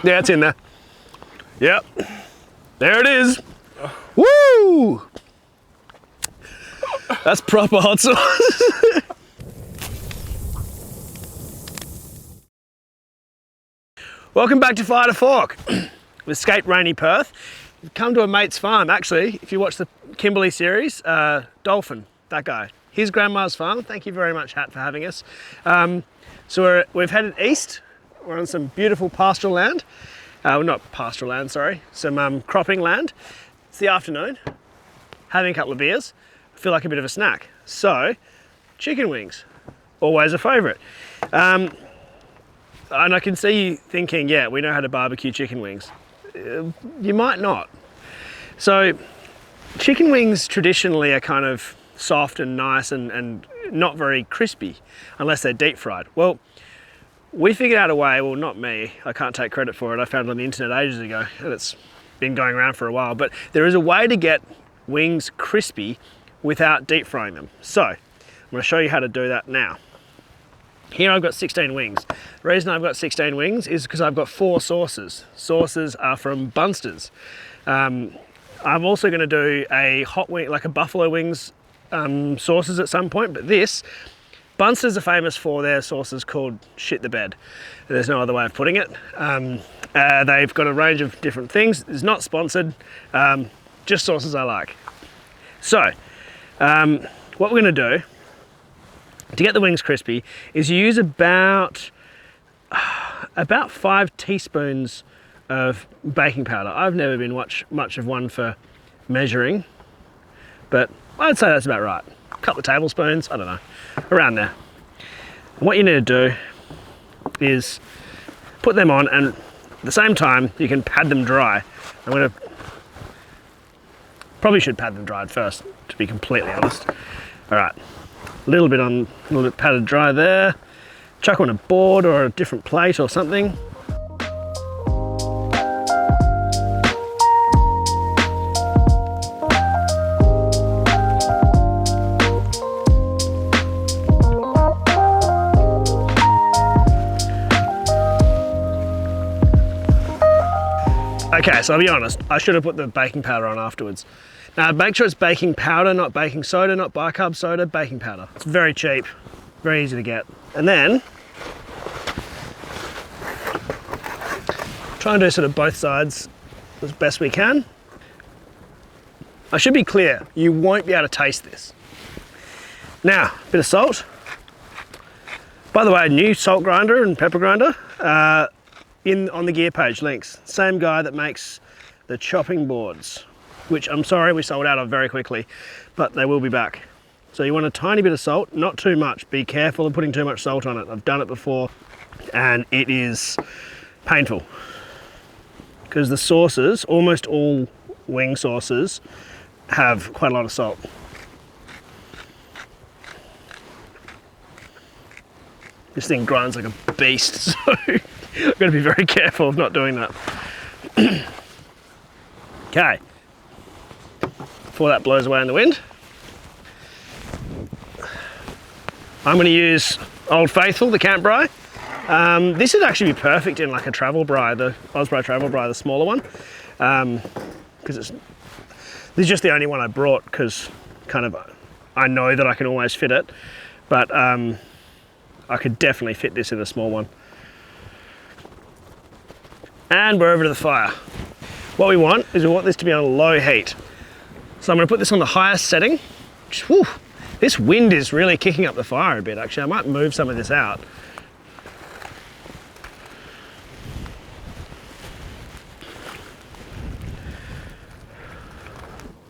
Yeah, it's in there. Yep. There it is. Woo! That's proper hot sauce. Welcome back to Fire to Fork. We've escaped rainy Perth. We've come to a mate's farm. Actually, if you watch the Kimberley series, Dolphin, that guy, his grandma's farm. Thank you very much, Hat, for having us. So we've headed east. We're on some beautiful pastoral land. Well, not pastoral land, sorry. Some cropping land. It's the afternoon. Having a couple of beers. I feel like a bit of a snack. So, chicken wings, always a favourite. And I can see you thinking, yeah, we know how to barbecue chicken wings. You might not. So, chicken wings traditionally are kind of soft and nice and not very crispy, unless they're deep fried. Well, we figured out a way, well, not me, I can't take credit for it, I found it on the internet ages ago, and it's been going around for a while, but there is a way to get wings crispy without deep frying them. So, I'm gonna show you how to do that now. Here I've got 16 wings. The reason I've got 16 wings is because I've got 4 sauces. Sauces are from Bunsters. I'm also going to do a hot wing, like a buffalo wings sauces at some point, but Bunsters are famous for their sauces called shit the bed. There's no other way of putting it. They've got a range of different things. It's not sponsored, just sauces I like. So, what we're going to do to get the wings crispy is you use about 5 teaspoons of baking powder. I've never been much of one for measuring, but I'd say that's about right. A couple of tablespoons, I don't know, around there. And what you need to do is put them on, and at the same time you can pad them dry. Probably should pad them dry first, to be completely honest. All right. A little bit padded dry there. Chuck on a board or a different plate or something. Okay, so I'll be honest, I should have put the baking powder on afterwards. Now make sure it's baking powder, not baking soda, not bicarb soda, baking powder. It's very cheap, very easy to get. And then, try and do sort of both sides as best we can. I should be clear, you won't be able to taste this. Now, a bit of salt. By the way, new salt grinder and pepper grinder, on the gear page, links. Same guy that makes the chopping boards, which I'm sorry we sold out of very quickly, but they will be back. So you want a tiny bit of salt, not too much. Be careful of putting too much salt on it. I've done it before and it is painful. Because the sauces, almost all wing sauces, have quite a lot of salt. This thing grinds like a beast, so I've got to be very careful of not doing that. Okay. Before that blows away in the wind, I'm going to use Old Faithful, the camp braai. This would actually be perfect in like a travel braai, the Osprey travel braai, the smaller one, because this is just the only one I brought because kind of I know that I can always fit it, but I could definitely fit this in a small one. And we're over to the fire. What we want is this to be on a low heat. So I'm going to put this on the highest setting. Whew, this wind is really kicking up the fire a bit actually. I might move some of this out.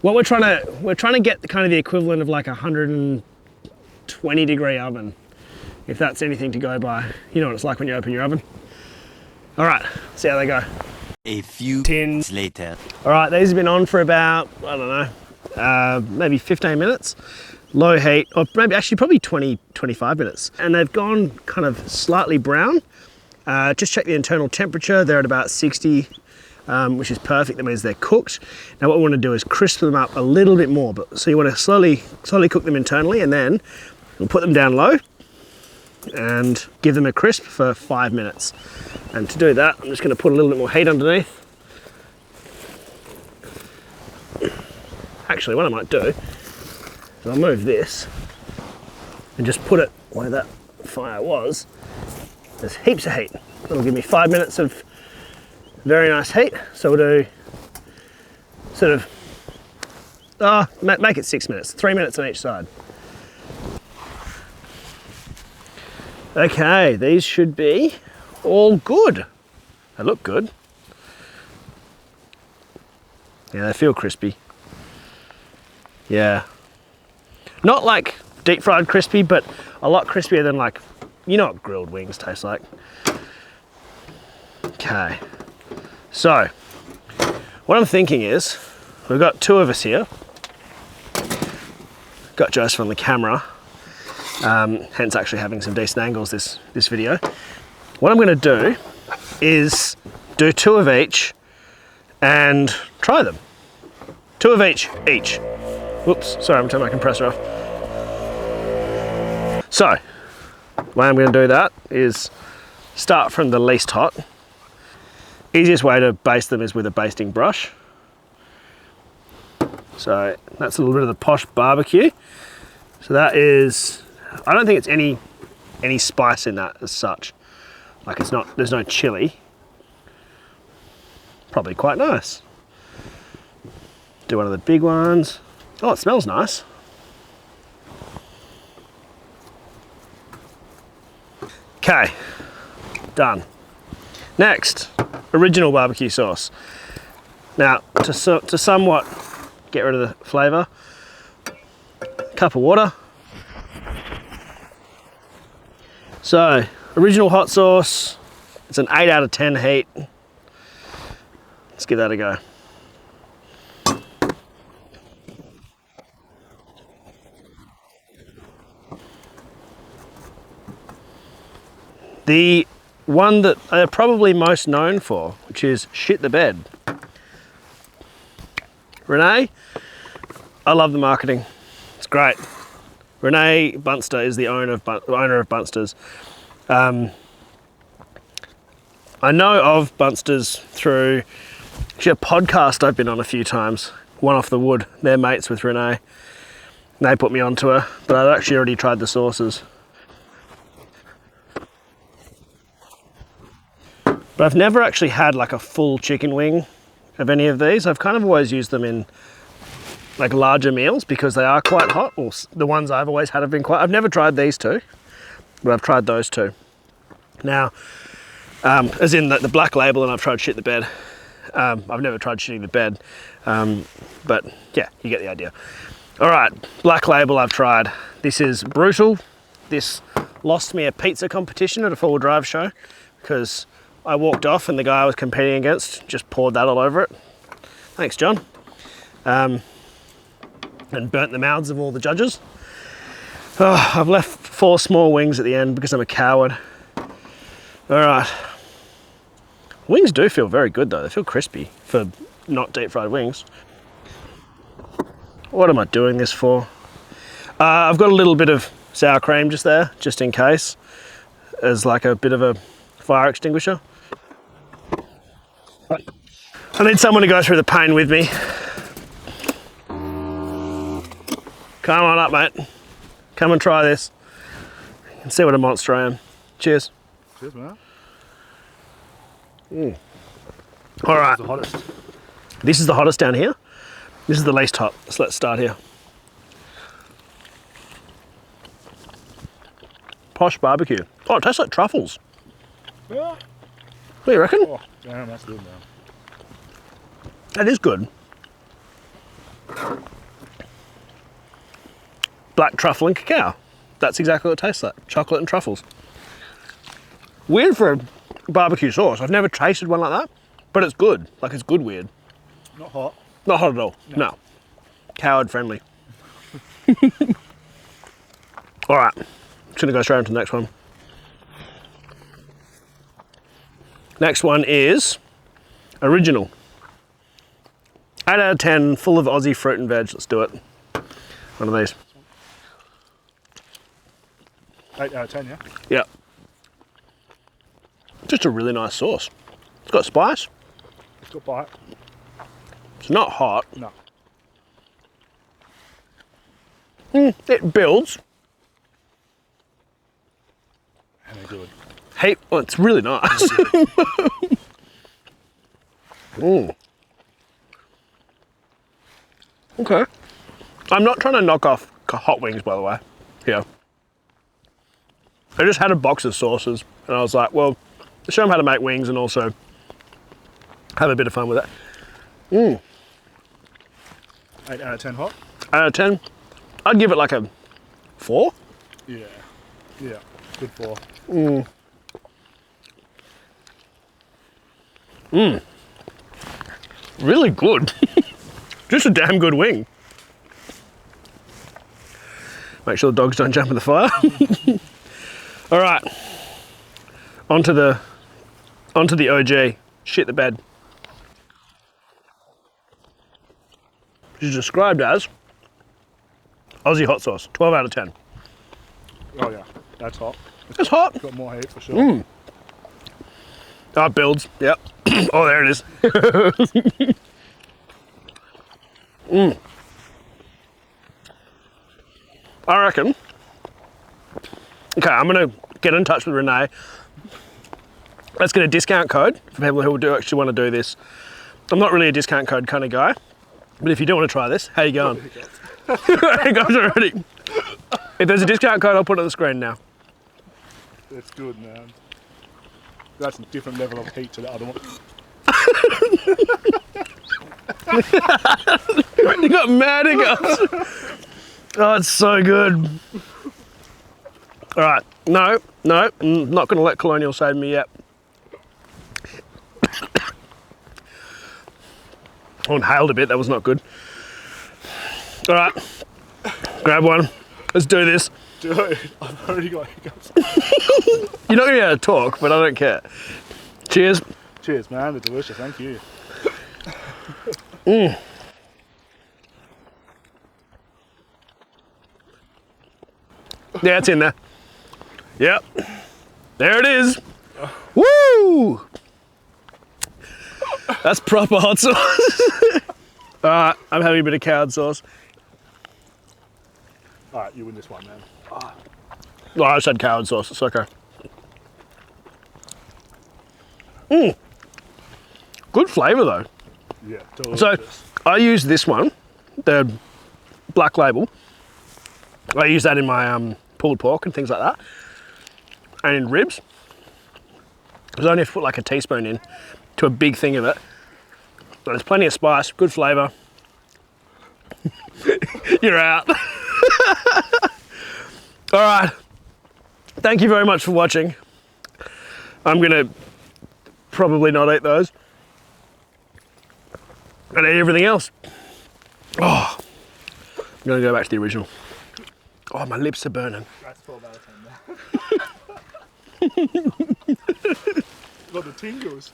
What we're trying to get kind of the equivalent of like a 120 degree oven, if that's anything to go by. You know what it's like when you open your oven. All right, see how they go. A few tins later. All right, these have been on for about, I don't know, maybe 15 minutes. Low heat, or maybe actually probably 20, 25 minutes. And they've gone kind of slightly brown. Just check the internal temperature. They're at about 60, which is perfect. That means they're cooked. Now what we want to do is crisp them up a little bit more. So you want to slowly cook them internally, and then we'll put them down low. and give them a crisp for 5 minutes. And to do that, I'm just going to put a little bit more heat underneath. Actually, what I might do is I'll move this and just put it where that fire was. There's heaps of heat. It'll give me 5 minutes of very nice heat. So we'll do sort of, make it 6 minutes, 3 minutes on each side. Okay, these should be all good. They look good. Yeah, they feel crispy. Yeah. Not like deep fried crispy, but a lot crispier than, like, you know what grilled wings taste like. Okay. So, what I'm thinking is, we've got 2 of us here. Got Joseph on the camera, hence actually having some decent angles this video. What I'm going to do is do 2 of each and try them. 2 of each. Whoops, sorry, I'm turning my compressor off. So, the way I'm going to do that is start from the least hot. Easiest way to baste them is with a basting brush. So that's a little bit of the posh barbecue. So that is, I don't think it's any spice in that as such. Like it's not, there's no chili. Probably quite nice. Do one of the big ones. Oh, it smells nice. Okay, done. Next, original barbecue sauce. Now, to somewhat get rid of the flavour, cup of water. So, original hot sauce, it's an 8 out of 10 heat. Let's give that a go. The one that they're probably most known for, which is shit the bed. Renee, I love the marketing. It's great. Renee Bunster is the owner of Bunsters. I know of Bunsters through actually a podcast I've been on a few times. One Off the Wood. They're mates with Renee. They put me onto her, but I'd actually already tried the sauces. But I've never actually had like a full chicken wing of any of these. I've kind of always used them in like larger meals because they are quite hot. Well, the ones I've always had have been quite, I've never tried these 2, but I've tried those 2. Now, as in the black label, and I've tried shit the bed. I've never tried shitting the bed, but yeah, you get the idea. All right, black label I've tried. This is brutal. This lost me a pizza competition at a 4-wheel drive show because I walked off and the guy I was competing against just poured that all over it. Thanks, John. And burnt the mouths of all the judges. Oh, I've left 4 small wings at the end because I'm a coward. All right. Wings do feel very good though. They feel crispy for not deep fried wings. What am I doing this for? I've got a little bit of sour cream just there, just in case, as like a bit of a fire extinguisher. I need someone to go through the pain with me. Come on up, mate. Come and try this. And see what a monster I am. Cheers. Cheers, man. All right. The hottest. This is the hottest down here. This is the least hot. So let's start here. Posh barbecue. Oh, it tastes like truffles. Yeah. What do you reckon? Oh, damn, that's good, man. That is good. Black truffle and cacao. That's exactly what it tastes like. Chocolate and truffles. Weird for a barbecue sauce. I've never tasted one like that, but it's good. Like, it's good weird. Not hot. Not hot at all. No. Coward friendly. All right. Just gonna go straight into the next one. Next one is original. 8 out of 10, full of Aussie fruit and veg. Let's do it. One of these. 8 out of 10, yeah? Yeah. Just a really nice sauce. It's got spice. Good bite. It's not hot. No. It builds. And they're good. Hey, well, it's really nice. Okay. I'm not trying to knock off hot wings, by the way. Yeah. I just had a box of sauces, and I was like, well, show them how to make wings and also have a bit of fun with it. 8 out of 10 hot? Out of 10, I'd give it like a 4. Yeah. Yeah. Good 4. Really good. Just a damn good wing. Make sure the dogs don't jump in the fire. All right, onto the OG. Shit the bed. Which is described as Aussie hot sauce. 12 out of 10. Oh, yeah. That's hot. It's hot. Got more heat for sure. Oh, it builds. Yep. Oh, there it is. I reckon. Okay, I'm gonna get in touch with Renee. Let's get a discount code for people who do actually want to do this. I'm not really a discount code kind of guy, but if you do want to try this, how you going? It goes already. If there's a discount code, I'll put it on the screen now. It's good, man. That's a different level of heat to the other one. You got mad hiccups. Oh, it's so good. All right, no, I'm not going to let Colonial save me yet. I inhaled a bit, that was not good. All right, grab one. Let's do this. Dude, I've already got hiccups. You're not going to be able to talk, but I don't care. Cheers. Cheers, man. They're delicious. Thank you. Yeah, it's in there. Yep. There it is. Woo! That's proper hot sauce. All right, I'm having a bit of coward sauce. All right, you win this one, man. Well, I just had coward sauce, it's okay. Good flavour though. Yeah, delicious. So, I use this one, the black label. I use that in my pulled pork and things like that. And in ribs. Because I only have to put like a teaspoon in to a big thing of it. But there's plenty of spice, good flavour. You're out. All right. Thank you very much for watching. I'm gonna probably not eat those. And eat everything else. Oh, I'm gonna go back to the original. Oh, my lips are burning. That's 12 out of 10 now. Got the tingles.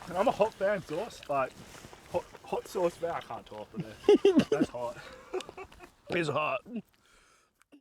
And I'm a hot fan sauce, like hot sauce fan. I can't talk from there. That's hot. It's hot.